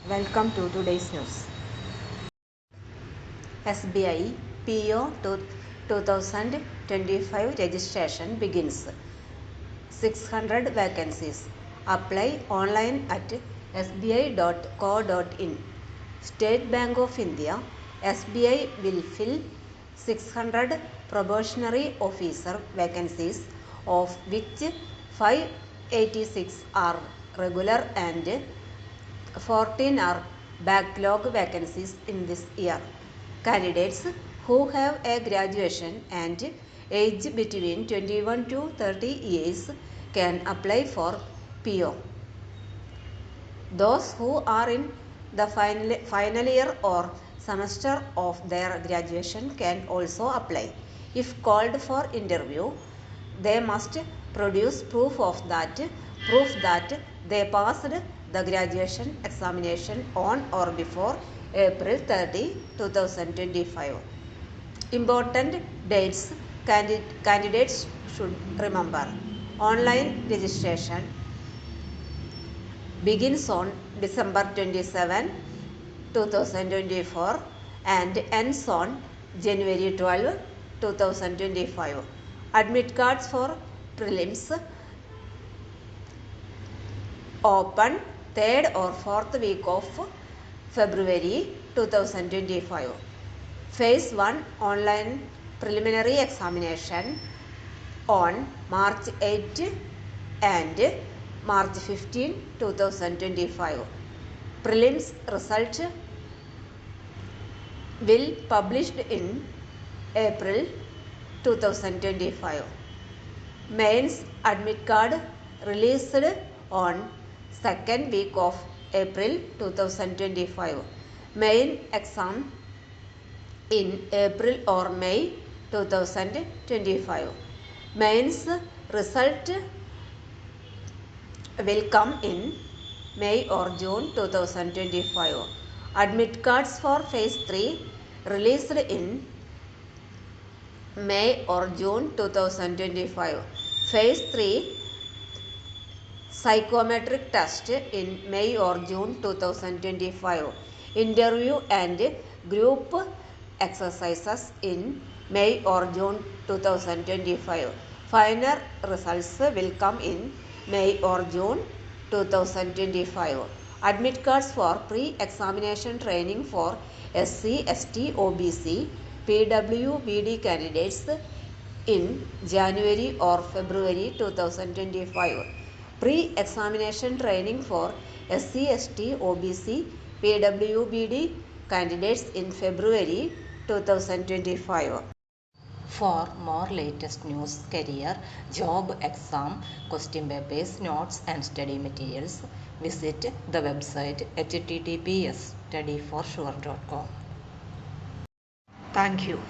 Welcome to today's news. SBI PO 2025 registration begins. 600 vacancies. Apply online at sbi.co.in. State Bank of India SBI will fill 600 probationary officer vacancies, of which 586 are regular and 14 are backlog vacancies in this year. Candidates who have a graduation and age between 21 to 30 years can apply for PO. Those who are in the final year or semester of their graduation can also apply. If called for interview, they must produce proof that they passed the graduation examination on or before April 30, 2025. Important dates candidates should remember. Online registration begins on December 27, 2024 and ends on January 12, 2025. Admit cards for prelims open 3rd or 4th week of February 2025. Phase 1 online preliminary examination on March 8 and March 15, 2025. Prelims result will published in April 2025. Mains admit card released on 2nd week of April 2025. Main exam in April or May 2025. Mains result will come in May or June 2025. Admit cards for phase 3 released in May or June 2025. Phase 3 psychometric test in May or June 2025. Interview and group exercises in May or June 2025. Final results will come in May or June 2025. Admit cards for pre-examination training for SC, ST, OBC, PWBD candidates in January or February 2025. Pre-examination training for SC, ST, OBC, PWBD candidates in February 2025. For more latest news, career, job, exam, question papers, notes and study materials, visit the website https://studyforsure.com. Thank you.